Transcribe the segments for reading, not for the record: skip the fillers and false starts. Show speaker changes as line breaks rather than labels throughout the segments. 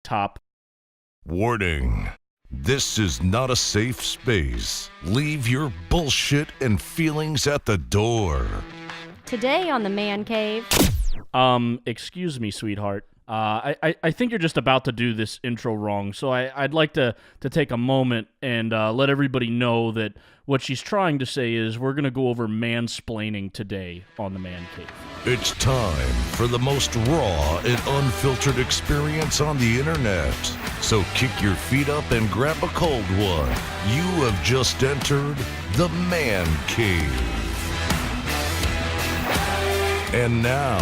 top.
Warning. This is not a safe space. Leave your bullshit and feelings at the door.
Today on the Man Cave.
Excuse me, sweetheart. I think you're just about to do this intro wrong, so I'd like to take a moment and let everybody know that what she's trying to say is we're going to go over mansplaining today on the Man Cave.
It's time for the most raw and unfiltered experience on the internet. So kick your feet up and grab a cold one. You have just entered the Man Cave. And now,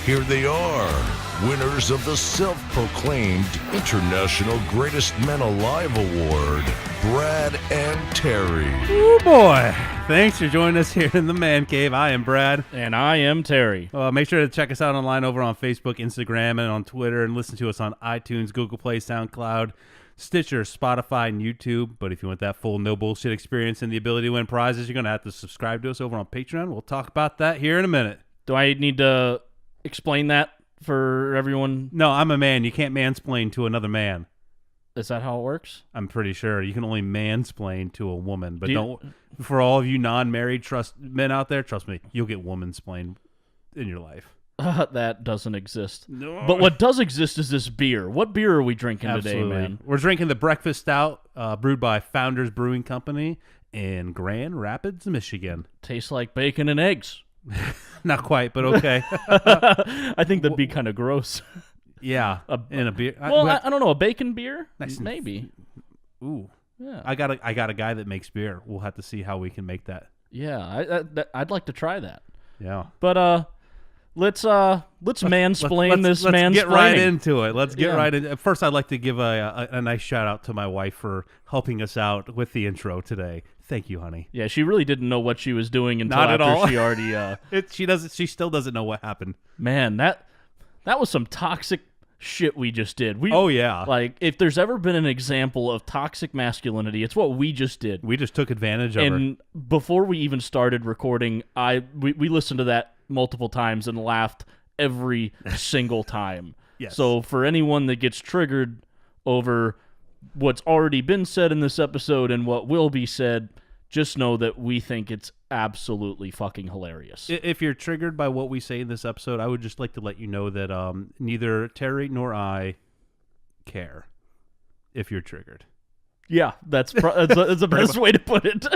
here they are, winners of the self-proclaimed International Greatest Men Alive Award, Brad and Terry.
Oh boy. Thanks for joining us here in the Man Cave. I am Brad.
And I am Terry.
Make sure to check us out online over on Facebook, Instagram, and on Twitter, and listen to us on iTunes, Google Play, SoundCloud, Stitcher, Spotify, and YouTube. But if you want that full no bullshit experience and the ability to win prizes, you're going to have to subscribe to us over on Patreon. We'll talk about that here in a minute.
Do I need to explain that for everyone?
No, I'm a man. You can't mansplain to another man.
Is that how it works?
I'm pretty sure. You can only mansplain to a woman. But for all of you non-married men out there, trust me, you'll get womansplained in your life.
That doesn't exist.
No.
But what does exist is this beer. What beer are we drinking today, man?
We're drinking the Breakfast Stout brewed by Founders Brewing Company in Grand Rapids, Michigan.
Tastes like bacon and eggs.
Not quite, but okay.
I think that'd be kind of gross.
Yeah, in a beer.
Well, I don't know, a bacon beer?
Nice
Maybe.
Ooh,
yeah.
I got a guy that makes beer. We'll have to see how we can make that.
Yeah, I'd like to try that.
Yeah,
but let's mansplain this mansplaining.
Let's get right into it. Let's get right in. First, I'd like to give a nice shout out to my wife for helping us out with the intro today. Thank you, honey.
Yeah, she really didn't know what she was doing until
Not at
after
all.
she already.
She still doesn't know what happened.
Man, that was some toxic shit we just did.
Oh yeah.
Like, if there's ever been an example of toxic masculinity, it's what we just did.
We just took advantage of her.
And before we even started recording, we listened to that multiple times and laughed every single time.
Yes.
So for anyone that gets triggered over what's already been said in this episode and what will be said, just know that we think it's absolutely fucking hilarious.
If you're triggered by what we say in this episode, I would just like to let you know that neither Terry nor I care if you're triggered.
Yeah, that's the best way to put it.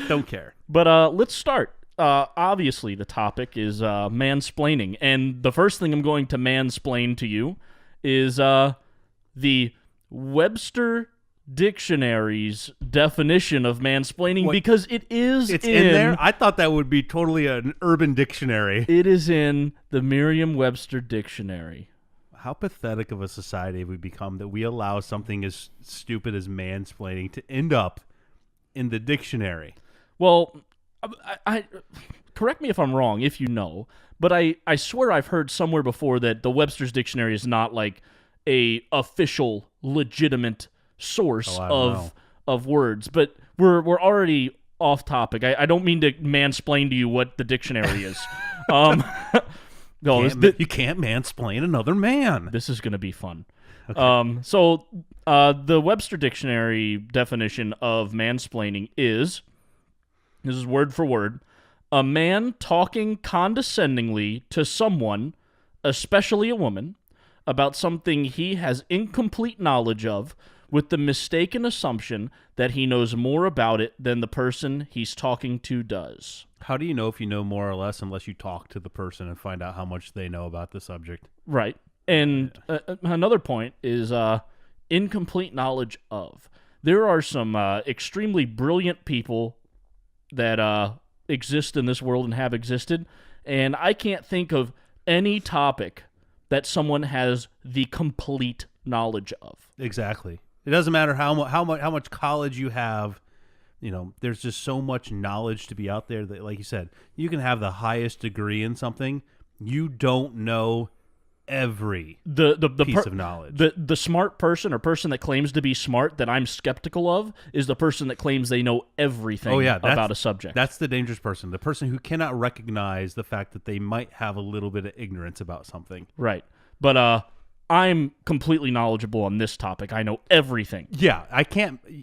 Don't care.
But let's start. Obviously, the topic is mansplaining. And the first thing I'm going to mansplain to you is the Webster Dictionary's definition of mansplaining, because it's in
there. I thought that would be totally an Urban Dictionary.
It is in the Merriam-Webster Dictionary.
How pathetic of a society have we become that we allow something as stupid as mansplaining to end up in the dictionary?
Well, I correct me if I'm wrong, if you know, but I swear I've heard somewhere before that the Webster's Dictionary is not like a official, legitimate source of words. But we're already off topic. I don't mean to mansplain to you what the dictionary is. No,
you can't mansplain another man.
This is going to be fun.
Okay.
So the Webster Dictionary definition of mansplaining is, this is word for word, a man talking condescendingly to someone, especially a woman, about something he has incomplete knowledge of, with the mistaken assumption that he knows more about it than the person he's talking to does.
How do you know if you know more or less unless you talk to the person and find out how much they know about the subject?
Right. And another point is incomplete knowledge of. There are some extremely brilliant people that exist in this world and have existed, and I can't think of any topic that someone has the complete knowledge of.
Exactly. It doesn't matter how much college you have. You know, there's just so much knowledge to be out there that, like you said, you can have the highest degree in something. You don't know every piece of knowledge.
The smart person or person that claims to be smart that I'm skeptical of is the person that claims they know everything about a subject.
That's the dangerous person. The person who cannot recognize the fact that they might have a little bit of ignorance about something.
Right. But I'm completely knowledgeable on this topic. I know everything.
Yeah,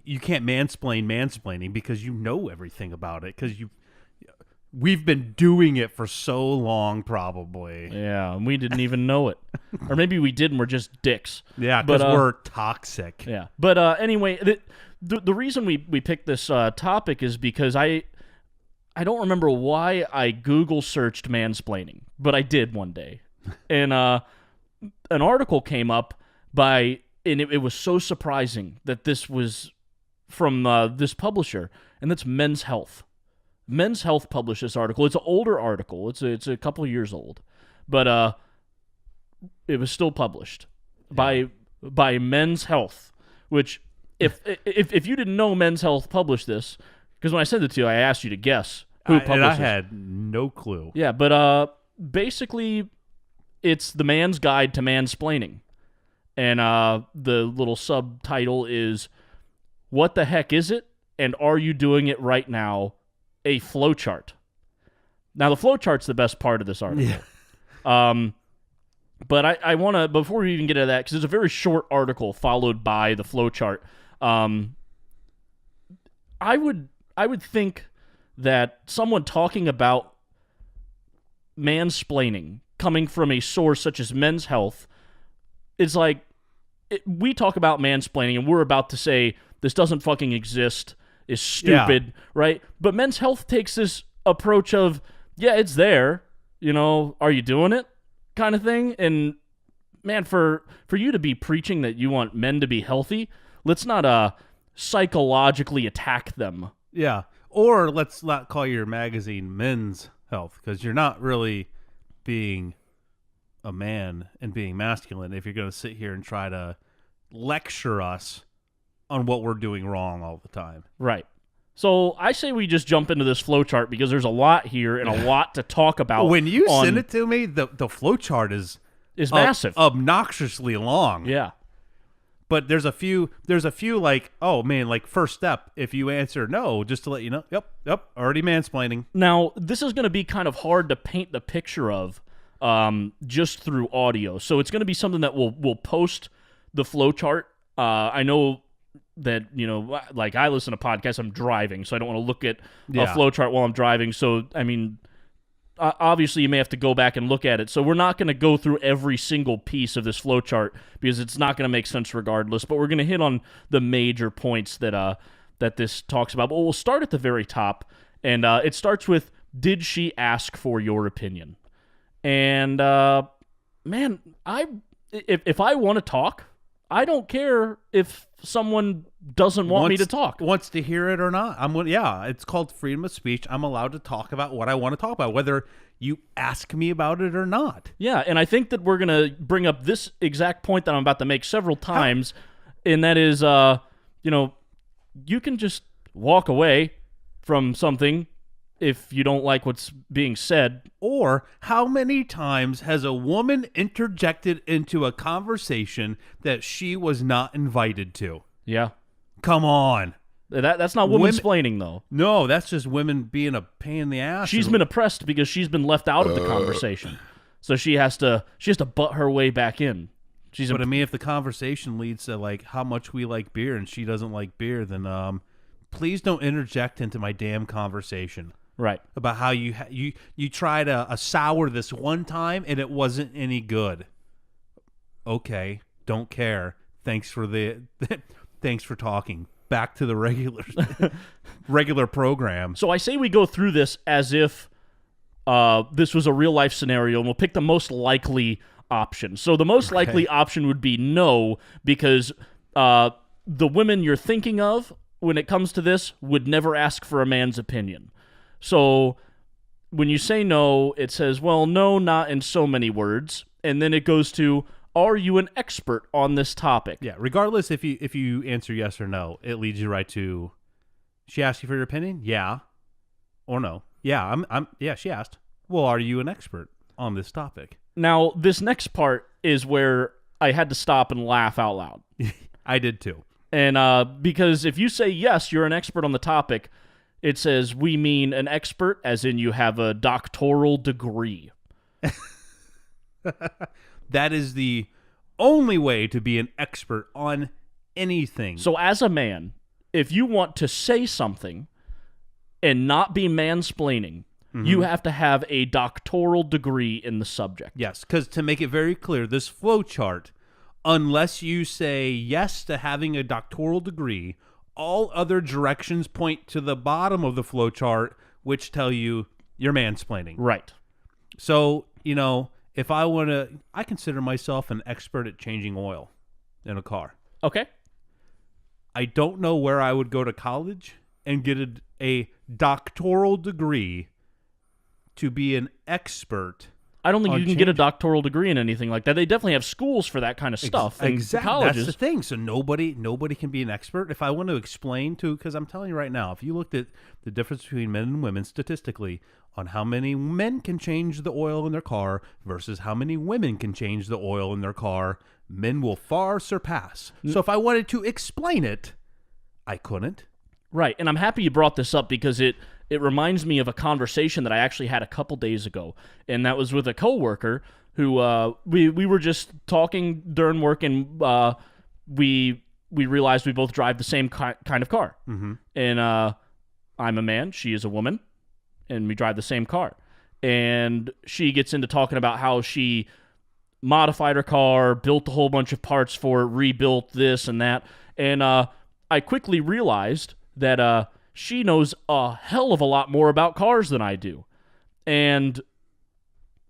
you can't mansplaining because you know everything about it because we've been doing it for so long, probably.
Yeah, and we didn't even know it. Or maybe we did and we're just dicks.
Yeah, because we're toxic.
Yeah. But anyway, the reason we picked this topic is because I don't remember why I Google searched mansplaining, but I did one day. And an article came up and it was so surprising that this was from this publisher, and that's Men's Health. Men's Health published this article. It's an older article. It's a couple of years old, but it was still published by Men's Health. Which, if you didn't know Men's Health published this, because when I sent it to you, I asked you to guess who published it.
And I had no clue.
Yeah, but basically, it's the man's guide to mansplaining, and the little subtitle is "What the heck is it? And are you doing it right now?" A flowchart. Now, the flowchart's the best part of this article. Yeah. But I want to, before we even get into that, because it's a very short article followed by the flowchart, I would think that someone talking about mansplaining coming from a source such as Men's Health is like, we talk about mansplaining and we're about to say this doesn't fucking exist, is stupid, right? But Men's Health takes this approach of, yeah, it's there, are you doing it kind of thing? And man, for you to be preaching that you want men to be healthy, let's not psychologically attack them.
Yeah. Or let's not call your magazine Men's Health, because you're not really being a man and being masculine if you're going to sit here and try to lecture us on what we're doing wrong all the time.
Right. So I say we just jump into this flowchart because there's a lot here and a lot to talk about.
When you send it to me, the flowchart is
massive,
obnoxiously long.
Yeah.
But there's a few like, oh man, like first step, if you answer no, just to let you know, yep, already mansplaining.
Now, this is going to be kind of hard to paint the picture of just through audio. So it's going to be something that we'll post the flowchart. I know that, like I listen to podcasts, I'm driving, so I don't want to look at a flowchart while I'm driving. So, I mean, obviously you may have to go back and look at it. So we're not going to go through every single piece of this flowchart because it's not going to make sense regardless. But we're going to hit on the major points that this talks about. But we'll start at the very top, and it starts with, did she ask for your opinion? And, man, if I want to talk, I don't care if someone doesn't want me to talk.
Wants to hear it or not. It's called freedom of speech. I'm allowed to talk about what I want to talk about, whether you ask me about it or not.
Yeah, and I think that we're going to bring up this exact point that I'm about to make several times, and that is, you can just walk away from something if you don't like what's being said.
Or how many times has a woman interjected into a conversation that she was not invited to?
Yeah.
Come on.
That's not woman-splaining, though.
No, that's just women being a pain in the ass.
She's been oppressed because she's been left out of the conversation. So she has to butt her way back in.
But I mean, if the conversation leads to like how much we like beer and she doesn't like beer, then please don't interject into my damn conversation.
Right.
About how you tried a sour this one time and it wasn't any good. Okay, don't care. Thanks for talking. Back to the regular program.
So I say we go through this as if this was a real life scenario, and we'll pick the most likely option. So the most likely option would be no, because the women you're thinking of when it comes to this would never ask for a man's opinion. So when you say no, it says, well, no, not in so many words. And then it goes to, are you an expert on this topic?
Yeah, regardless if you answer yes or no, it leads you right to, she asked you for your opinion? Yeah. Or no. Yeah, yeah, she asked. Well, are you an expert on this topic?
Now, this next part is where I had to stop and laugh out loud.
I did too.
And because if you say yes, you're an expert on the topic, it says we mean an expert as in you have a doctoral degree.
That is the only way to be an expert on anything.
So as a man, if you want to say something and not be mansplaining, you have to have a doctoral degree in the subject.
Yes, because to make it very clear, this flowchart, unless you say yes to having a doctoral degree, all other directions point to the bottom of the flowchart, which tell you you're mansplaining.
Right.
So, if I consider myself an expert at changing oil in a car.
Okay.
I don't know where I would go to college and get a doctoral degree to be an expert.
I don't think you can get a doctoral degree in anything like that. They definitely have schools for that kind of stuff.
Exactly.
Colleges.
That's the thing. So nobody can be an expert. If I want to explain because I'm telling you right now, if you looked at the difference between men and women statistically on how many men can change the oil in their car versus how many women can change the oil in their car, men will far surpass. So if I wanted to explain it, I couldn't.
Right. And I'm happy you brought this up because it reminds me of a conversation that I actually had a couple days ago, and that was with a coworker who we were just talking during work, and we realized we both drive the same kind of car. Mm-hmm. And I'm a man, she is a woman, and we drive the same car. And she gets into talking about how she modified her car, built a whole bunch of parts for it, rebuilt this and that, and I quickly realized that she knows a hell of a lot more about cars than I do. And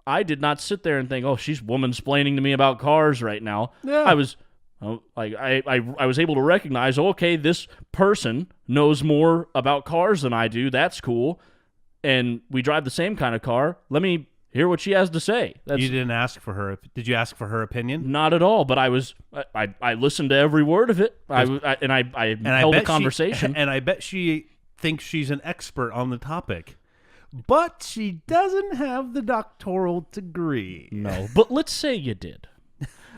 I did not sit there and think, oh, she's womansplaining to me about cars right now. Yeah. I was I was able to recognize, okay, this person knows more about cars than I do. That's cool. And we drive the same kind of car. Let me hear what she has to say.
You didn't ask for her. Did you ask for her opinion?
Not at all. But I listened to every word of it. I held a conversation.
And I bet she thinks she's an expert on the topic. But she doesn't have the doctoral degree.
No. But let's say you did.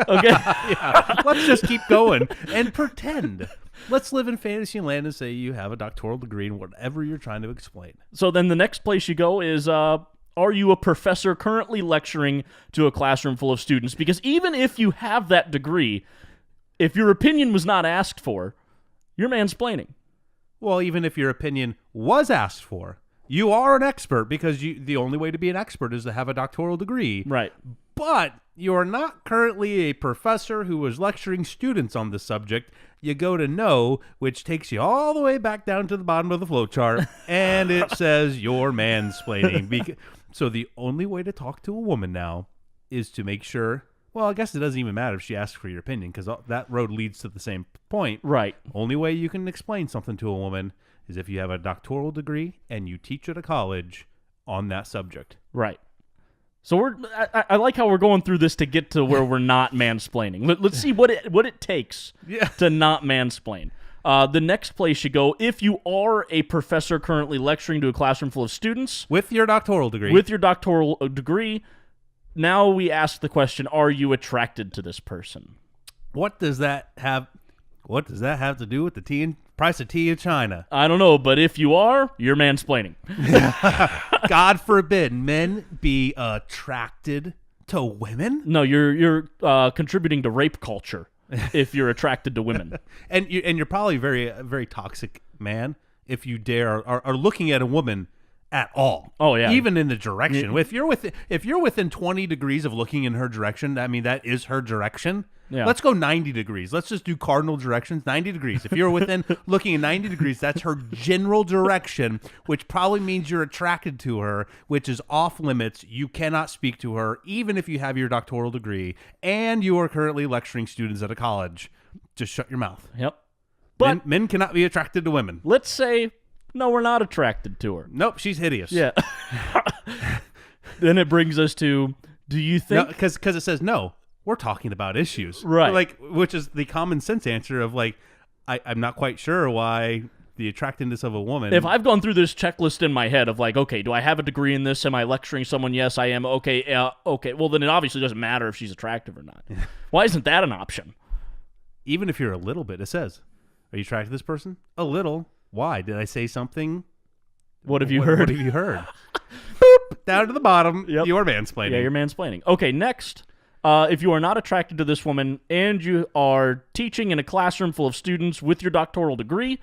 Okay?
Yeah. Let's just keep going and pretend. Let's live in fantasy land and say you have a doctoral degree in whatever you're trying to explain.
So then the next place you go is, are you a professor currently lecturing to a classroom full of students? Because even if you have that degree, if your opinion was not asked for, you're mansplaining.
Well, even if your opinion was asked for, you are an expert because the only way to be an expert is to have a doctoral degree.
Right.
But you are not currently a professor who is lecturing students on the subject. You go to no, which takes you all the way back down to the bottom of the flowchart, and it says you're mansplaining. So the only way to talk to a woman now is to make sure, well, I guess it doesn't even matter if she asks for your opinion because that road leads to the same point.
Right.
Only way you can explain something to a woman is if you have a doctoral degree and you teach at a college on that subject.
Right. So I like how we're going through this to get to where we're not mansplaining. Let's see what it takes to not mansplain. The next place you go, if you are a professor currently lecturing to a classroom full of students.
With your doctoral degree.
Now we ask the question, are you attracted to this person?
What does that have to do with the price of tea in China?
I don't know, but if you are, you're mansplaining.
God forbid men be attracted to women.
No, you're contributing to rape culture if you're attracted to women.
and you're probably a very toxic man if you are looking at a woman at all.
Oh yeah,
even in the direction. If you're within 20 degrees of looking in her direction, I mean that is her direction. Yeah. Let's go 90 degrees. Let's just do cardinal directions. 90 degrees. If you're within looking at 90 degrees, that's her general direction, which probably means you're attracted to her, which is off limits. You cannot speak to her, even if you have your doctoral degree, and you are currently lecturing students at a college. Just shut your mouth.
Yep. But
men cannot be attracted to women.
Let's say, no, we're not attracted to her.
Nope, she's hideous.
Yeah. Then it brings us to, do you think...
Because it says no. We're talking about issues.
Right.
Which is the common sense answer of I'm not quite sure why the attractiveness of a woman.
If I've gone through this checklist in my head of okay, do I have a degree in this? Am I lecturing someone? Yes, I am. Okay. Okay. Well, then it obviously doesn't matter if she's attractive or not. Why isn't that an option?
Even if you're a little bit, it says, are you attracted to this person? A little. Why? Did I say something?
What have you heard?
What have you heard? Boop. Down to the bottom. Yep. You're mansplaining.
Yeah, you're mansplaining. Okay, next. If you are not attracted to this woman and you are teaching in a classroom full of students with your doctoral degree,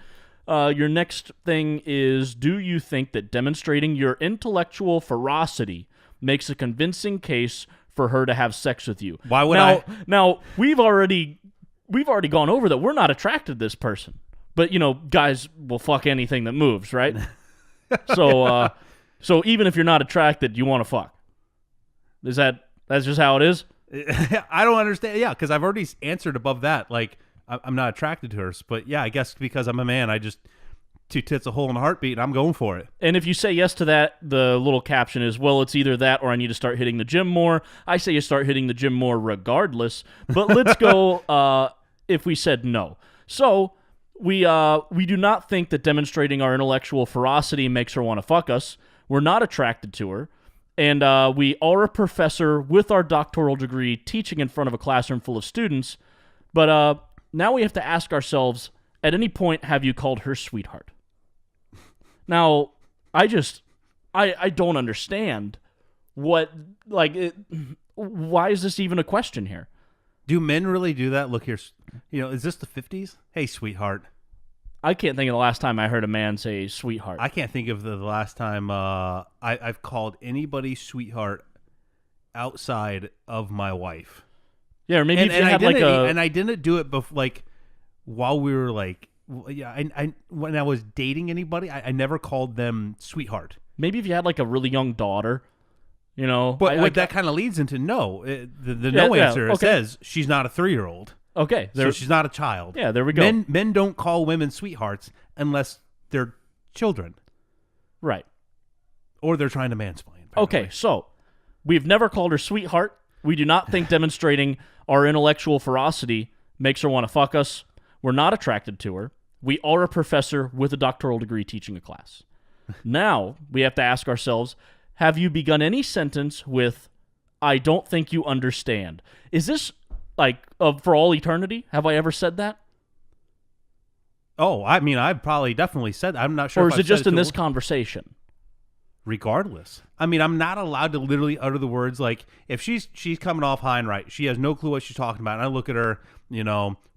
your next thing is, do you think that demonstrating your intellectual ferocity makes a convincing case for her to have sex with you?
Why would
Now, we've already gone over that we're not attracted to this person. But, guys will fuck anything that moves, right? So even if you're not attracted, you want to fuck. That's just how it is?
I don't understand. Yeah, because I've already answered above that. Like, I'm not attracted to her. But yeah, I guess because I'm a man, I just two tits a hole in a heartbeat, and I'm going for it.
And if you say yes to that, the little caption is, well, it's either that or I need to start hitting the gym more. I say you start hitting the gym more regardless. But let's go if we said no. So we do not think that demonstrating our intellectual ferocity makes her want to fuck us. We're not attracted to her. And we are a professor with our doctoral degree teaching in front of a classroom full of students. But now we have to ask ourselves, at any point have you called her sweetheart? Now, I don't understand why is this even a question here?
Do men really do that? Look here, is this the 50s? Hey, sweetheart.
I can't think of the last time I heard a man say sweetheart.
I can't think of the last time I've called anybody sweetheart outside of my wife.
Yeah, or maybe if you had
and I didn't do it while we were like, yeah, when I was dating anybody, I never called them sweetheart.
Maybe if you had like a really young daughter,
But that kind of leads into no. The no answer
okay.
says she's not a 3-year-old.
Okay.
So she's not a child.
Yeah, there we go.
Men don't call women sweethearts unless they're children.
Right.
Or they're trying to mansplain.
Okay, so we've never called her sweetheart. We do not think demonstrating our intellectual ferocity makes her want to fuck us. We're not attracted to her. We are a professor with a doctoral degree teaching a class. Now, we have to ask ourselves, have you begun any sentence with, I don't think you understand? Is this, for all eternity? Have I ever said that?
Oh, I mean, I've probably definitely said that. I'm not sure
Or
if
is it just in this conversation?
Regardless. I mean, I'm not allowed to literally utter the words like, if she's coming off high and right, she has no clue what she's talking about, and I look at her,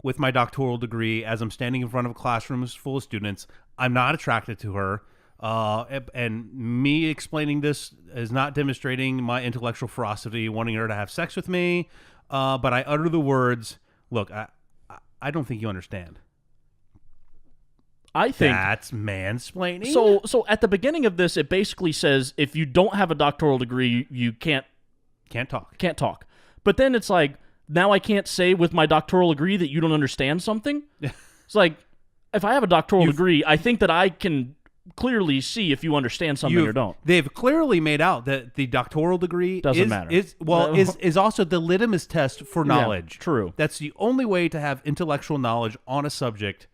with my doctoral degree, as I'm standing in front of classrooms full of students, I'm not attracted to her, and me explaining this is not demonstrating my intellectual ferocity, wanting her to have sex with me, but I utter the words, look, I don't think you understand.
I think
that's mansplaining.
So at the beginning of this, it basically says if you don't have a doctoral degree, you can't
talk.
Can't talk. But then it's like, now I can't say with my doctoral degree that you don't understand something? It's like, if I have a doctoral degree, I think that I can clearly see if you understand something or don't.
They've clearly made out that the doctoral degree
doesn't matter.
Is also the litmus test for knowledge.
Yeah, true.
That's the only way to have intellectual knowledge on a subject.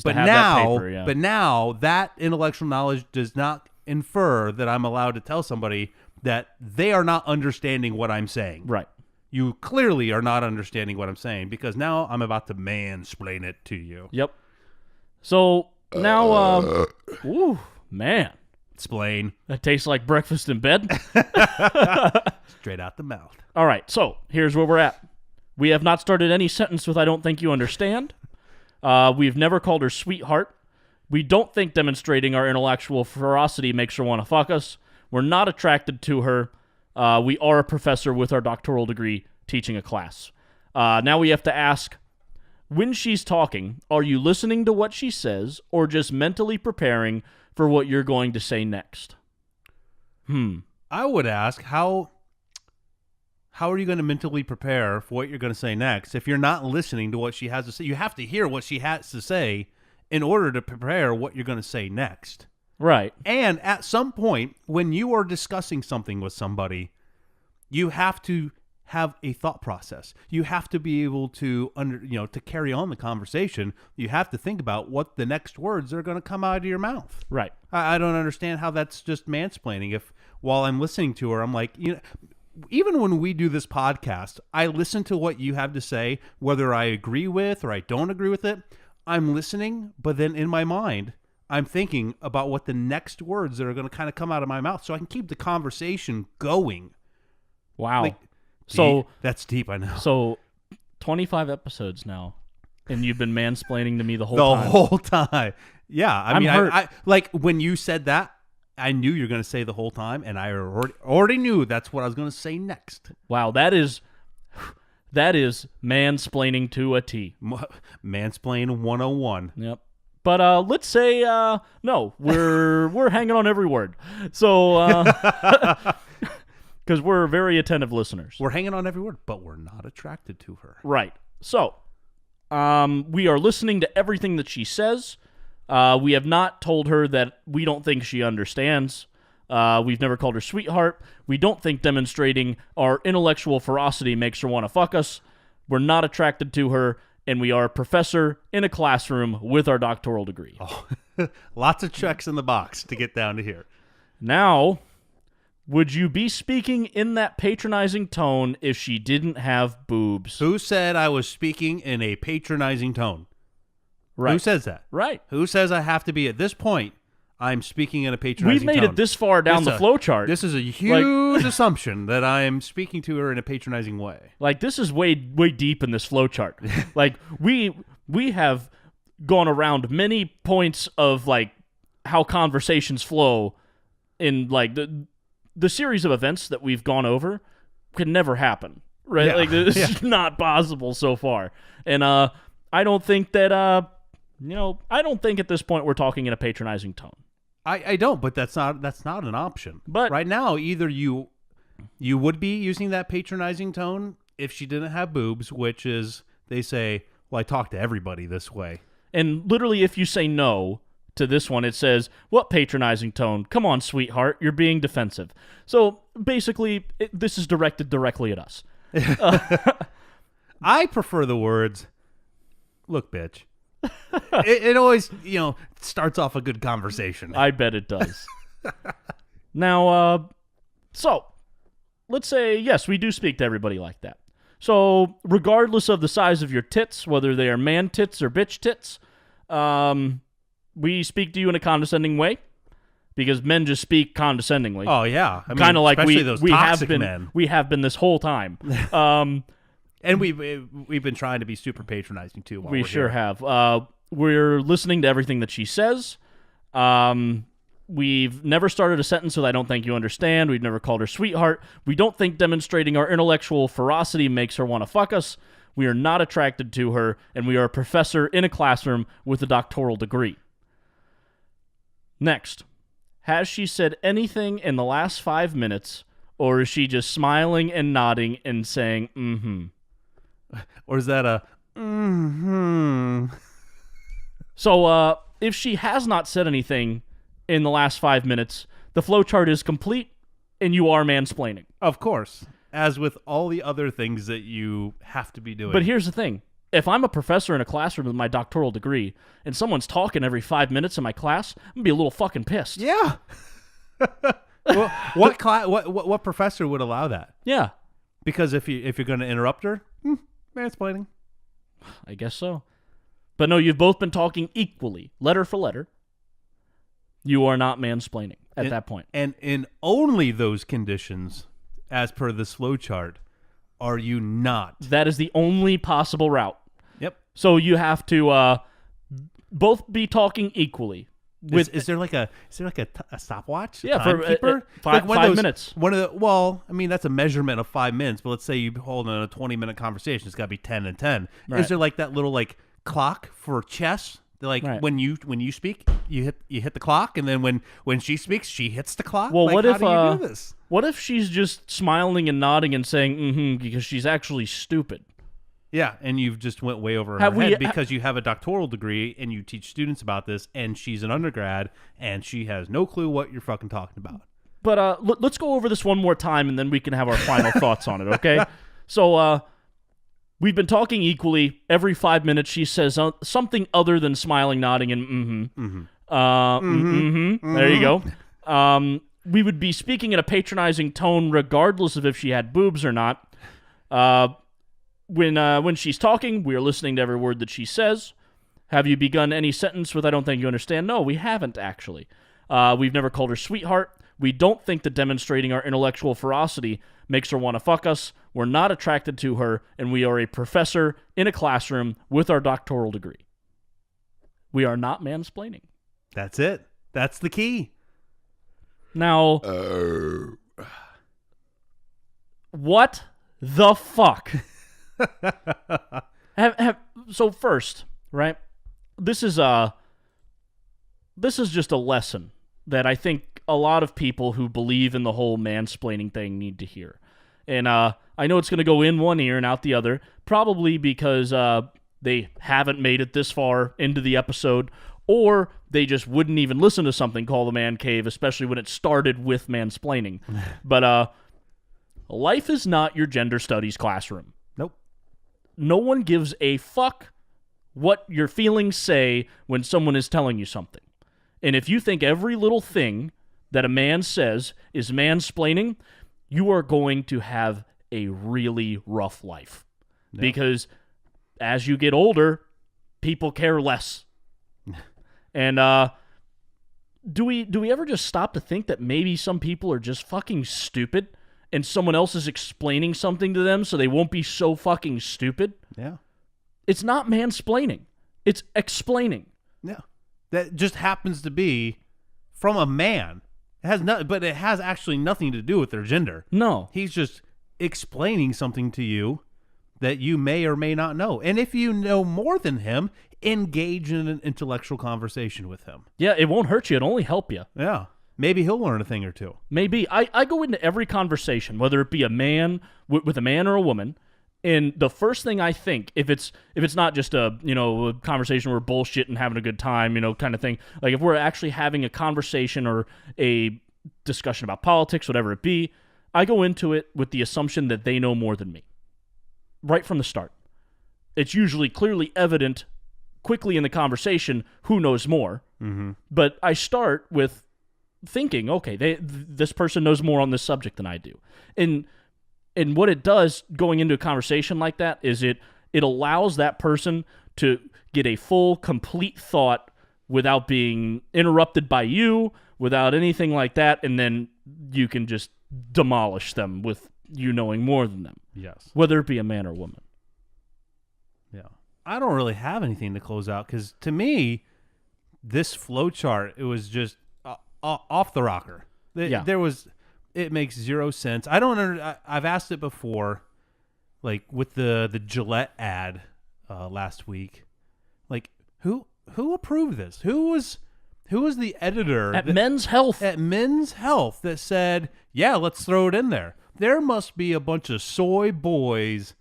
But
now that intellectual knowledge does not infer that I'm allowed to tell somebody that they are not understanding what I'm saying.
Right.
You clearly are not understanding what I'm saying because now I'm about to mansplain it to you.
Yep. So now, ooh, man.
Explain.
That tastes like breakfast in bed.
Straight out the mouth.
All right, so here's where we're at. We have not started any sentence with I don't think you understand. We've never called her sweetheart. We don't think demonstrating our intellectual ferocity makes her want to fuck us. We're not attracted to her. We are a professor with our doctoral degree teaching a class. Now we have to ask, when she's talking, are you listening to what she says or just mentally preparing for what you're going to say next?
I would ask, how are you going to mentally prepare for what you're going to say next if you're not listening to what she has to say? You have to hear what she has to say in order to prepare what you're going to say next.
Right.
And at some point, when you are discussing something with somebody, you have to have a thought process. You have to be able to to carry on the conversation. You have to think about what the next words are going to come out of your mouth.
Right.
I don't understand how that's just mansplaining. If while I'm listening to her, I'm like, even when we do this podcast, I listen to what you have to say, whether I agree with or I don't agree with it. I'm listening, but then in my mind, I'm thinking about what the next words that are going to kind of come out of my mouth so I can keep the conversation going.
Wow. So
that's deep, I know.
So 25 episodes now, and you've been mansplaining to me the whole
The
time.
whole time. Yeah, I
I'm
mean,
hurt.
I like when you said that, I knew you were going to say the whole time, and I already knew that's what I was going to say next.
Wow, that is mansplaining to a T.
Mansplain 101.
Yep. But let's say no, we're hanging on every word. So because we're very attentive listeners.
We're hanging on every word, but we're not attracted to her.
Right. So we are listening to everything that she says. We have not told her that we don't think she understands. We've never called her sweetheart. We don't think demonstrating our intellectual ferocity makes her want to fuck us. We're not attracted to her, and we are a professor in a classroom with our doctoral degree.
Oh, lots of checks in the box to get down to here.
Now, would you be speaking in that patronizing tone if she didn't have boobs?
Who said I was speaking in a patronizing tone?
Right.
Who says that?
Right.
Who says I have to be at this point? I'm speaking in a patronizing
We've made
tone.
it this far down the flowchart.
This is a huge assumption that I am speaking to her in a patronizing way.
Like, this is way deep in this flowchart. Like, we have gone around many points of, like, how conversations flow in, like, the series of events that we've gone over can never happen, right?
Yeah.
Like, this is not possible so far. And I don't think that, I don't think at this point we're talking in a patronizing tone.
I don't, but that's not an option.
But
right now, either you would be using that patronizing tone if she didn't have boobs, which is, they say, well, I talk to everybody this way.
And literally, if you say no to this one, it says, what patronizing tone? Come on, sweetheart, you're being defensive. So basically, this is directed directly at us.
I prefer the words, look, bitch. it always, starts off a good conversation.
I bet it does. Now, so let's say, yes, we do speak to everybody like that. So regardless of the size of your tits, whether they are man tits or bitch tits, we speak to you in a condescending way because men just speak condescendingly.
Oh yeah,
Kind of like
those
we have
toxic
been
men.
We have been this whole time.
And we've been trying to be super patronizing too.
We sure have. We're listening to everything that she says. We've never started a sentence with "I don't think you understand." We've never called her sweetheart. We don't think demonstrating our intellectual ferocity makes her want to fuck us. We are not attracted to her, and we are a professor in a classroom with a doctoral degree. Next, has she said anything in the last 5 minutes, or is she just smiling and nodding and saying, mm-hmm?
Or is that a mm-hmm?
So, if she has not said anything in the last 5 minutes, the flowchart is complete, and you are mansplaining.
Of course, as with all the other things that you have to be doing.
But here's the thing. If I'm a professor in a classroom with my doctoral degree, and someone's talking every 5 minutes in my class, I'm going to be a little fucking pissed.
Yeah. Well, what professor would allow that?
Yeah.
Because if you're going to interrupt her, mansplaining.
I guess so. But no, you've both been talking equally, letter for letter. You are not mansplaining at that point.
And in only those conditions, as per the slow chart, are you not.
That is the only possible route.
Yep.
So you have to both be talking equally.
Is there like a stopwatch?
Yeah,
timekeeper?
for 5 minutes.
That's a measurement of 5 minutes. But let's say you hold on a 20-minute conversation, it's got to be 10 and 10.
Right.
Is there like that little like clock for chess? Like
right.
when you speak, you hit the clock, and then when she speaks, she hits the clock.
Well,
like,
what
how
if
do you do this?
What if she's just smiling and nodding and saying mm-hmm because she's actually stupid?
Yeah, and you've just went way over her
Have we-
head because you have a doctoral degree and you teach students about this, and she's an undergrad and she has no clue what you're fucking talking about.
But let's go over this one more time, and then we can have our final thoughts on it, okay? So we've been talking equally. Every 5 minutes she says something other than smiling, nodding, and mm-hmm. Mm-hmm. There you go. We would be speaking in a patronizing tone regardless of if she had boobs or not. When she's talking, we are listening to every word that she says. Have you begun any sentence with "I don't think you understand"? No, we haven't, actually. We've never called her sweetheart. We don't think that demonstrating our intellectual ferocity makes her want to fuck us. we're not attracted to her, and we are a professor in a classroom with our doctoral degree. We are not mansplaining.
That's it. That's the key.
Now, what the fuck? So first, right? This is just a lesson that I think a lot of people who believe in the whole mansplaining thing need to hear. And I know it's going to go in one ear and out the other, probably because they haven't made it this far into the episode, or they just wouldn't even listen to something called The Man Cave, especially when it started with mansplaining. But life is not your gender studies classroom.
Nope.
No one gives a fuck what your feelings say when someone is telling you something. And if you think every little thing that a man says is mansplaining, you are going to have a really rough life. Yep. Because as you get older, people care less. And do we ever just stop to think that maybe some people are just fucking stupid and someone else is explaining something to them so they won't be so fucking stupid?
Yeah.
It's not mansplaining. It's explaining.
Yeah. That just happens to be from a man. It has but it has actually nothing to do with their gender.
No.
He's just explaining something to you that you may or may not know. And if you know more than him, engage in an intellectual conversation with him.
Yeah, it won't hurt you. It'll only help you.
Yeah. Maybe he'll learn a thing or two.
Maybe. I go into every conversation, whether it be a man with a man or a woman, and the first thing I think, if it's not just a conversation where we're bullshit and having a good time, kind of thing, like if we're actually having a conversation or a discussion about politics, whatever it be, I go into it with the assumption that they know more than me. Right from the start. It's usually clearly evident quickly in the conversation who knows more. Mm-hmm. But I start with thinking, okay, this person knows more on this subject than I do. And what it does going into a conversation like that is it allows that person to get a full, complete thought without being interrupted by you, without anything like that, and then you can just demolish them with you knowing more than them.
Yes.
Whether it be a man or woman.
Yeah. I don't really have anything to close out because to me, this flowchart, it was just off the rocker. It makes zero sense. I've asked it before, like with the Gillette ad last week. Like who approved this? Who was the editor
at Men's Health?
At Men's Health that said, yeah, let's throw it in there. There must be a bunch of soy boys,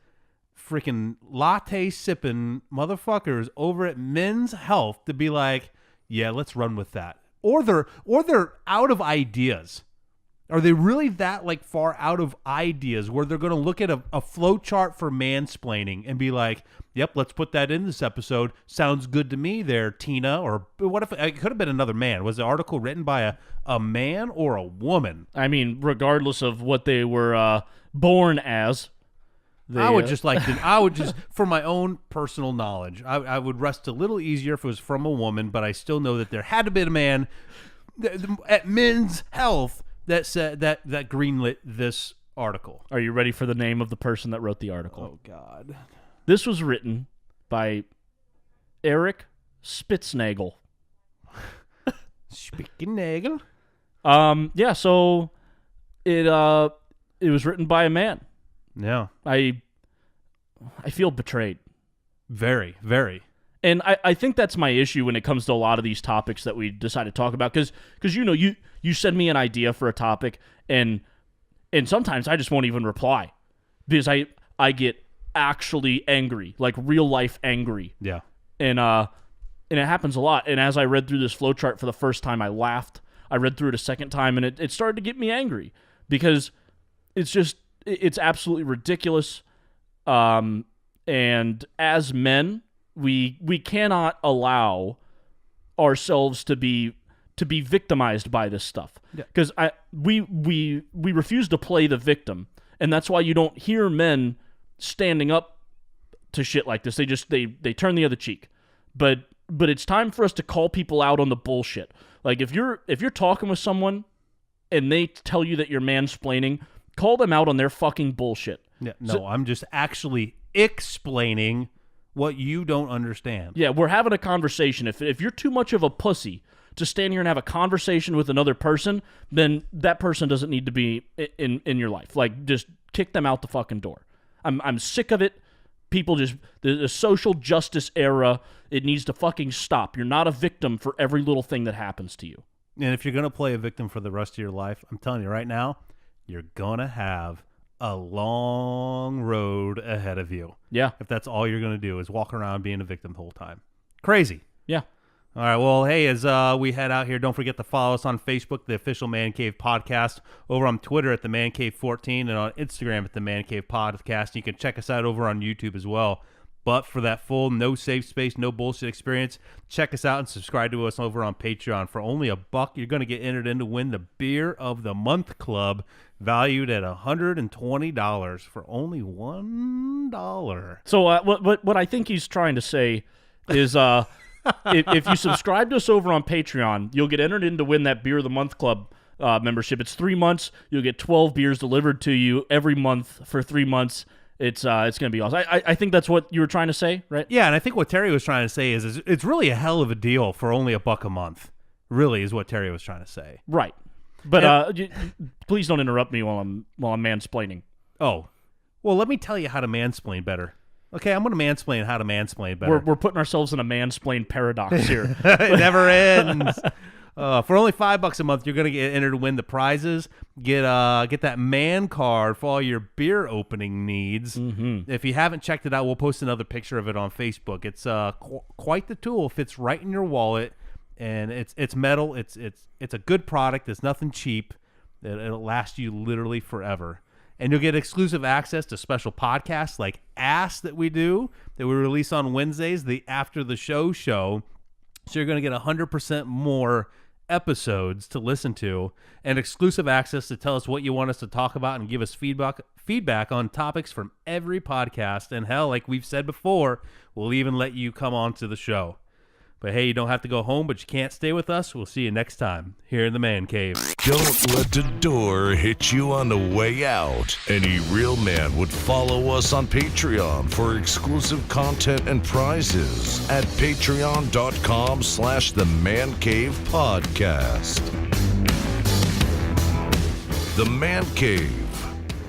freaking latte sipping motherfuckers over at Men's Health to be like, yeah, let's run with that. Or they're out of ideas. Are they really that far out of ideas where they're going to look at a flow chart for mansplaining and be like, yep, let's put that in this episode. Sounds good to me there, Tina. Or what if it could have been another man? Was the article written by a man or a woman?
I mean, regardless of what they were born as.
I would just for my own personal knowledge, I would rest a little easier if it was from a woman, but I still know that there had to be a man at Men's Health that said that greenlit this article.
Are you ready for the name of the person that wrote the article?
Oh, God.
This was written by Eric Spitznagel.
Spitznagel?
Yeah, so it was written by a man.
Yeah.
I feel betrayed.
Very, very.
And I think that's my issue when it comes to a lot of these topics that we decide to talk about. Because you send me an idea for a topic, and sometimes I just won't even reply. Because I get actually angry, like real life angry.
Yeah.
And it happens a lot. And as I read through this flowchart for the first time, I laughed. I read through it a second time, and it started to get me angry. Because it's absolutely ridiculous. And as men, we cannot allow ourselves to be victimized by this stuff, because we refuse to play the victim, and that's why you don't hear men standing up to shit like this. They turn the other cheek. But it's time for us to call people out on the bullshit. Like if you're talking with someone and they tell you that you're mansplaining, call them out on their fucking bullshit.
Yeah, no, I'm just actually explaining what you don't understand.
Yeah, we're having a conversation. If you're too much of a pussy to stand here and have a conversation with another person, then that person doesn't need to be in your life. Like, just kick them out the fucking door. I'm sick of it. People just, the social justice era, it needs to fucking stop. You're not a victim for every little thing that happens to you.
And if you're going to play a victim for the rest of your life, I'm telling you right now, you're going to have a long road ahead of you.
Yeah.
If that's all you're going to do is walk around being a victim the whole time. Crazy.
Yeah.
All right, well, hey, as we head out here, don't forget to follow us on Facebook, the official Man Cave Podcast, over on Twitter at the Man Cave 14, and on Instagram at the Man Cave Podcast. You can check us out over on YouTube as well. But for that full, no safe space, no bullshit experience, check us out and subscribe to us over on Patreon. For only $1, you're going to get entered in to win the Beer of the Month Club, valued at $120 for only $1.
So what I think he's trying to say is if you subscribe to us over on Patreon, you'll get entered in to win that Beer of the Month Club membership. It's 3 months. You'll get 12 beers delivered to you every month for 3 months. It's going to be awesome. I think that's what you were trying to say, right?
Yeah, and I think what Terry was trying to say is it's really a hell of a deal for only $1 a month. Really is what Terry was trying to say.
Right. But please don't interrupt me while I'm mansplaining.
Oh, well, let me tell you how to mansplain better. Okay, I'm going to mansplain how to mansplain better.
We're putting ourselves in a mansplain paradox here.
It never ends. For only $5 a month, you're going to get entered to win the prizes. Get that man card for all your beer opening needs.
Mm-hmm.
If you haven't checked it out, we'll post another picture of it on Facebook. It's quite the tool. Fits right in your wallet, and it's metal. It's a good product. It's nothing cheap. It'll last you literally forever. And you'll get exclusive access to special podcasts like Ask that we release on Wednesdays, the After the Show show. So you're going to get 100% more episodes to listen to and exclusive access to tell us what you want us to talk about and give us feedback on topics from every podcast. And hell, like we've said before, we'll even let you come on to the show. But hey, you don't have to go home, but you can't stay with us. We'll see you next time here in the Man Cave.
Don't let the door hit you on the way out. Any real man would follow us on Patreon for exclusive content and prizes at patreon.com/The Man Cave Podcast. The Man Cave.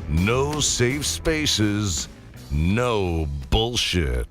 No safe spaces, no bullshit.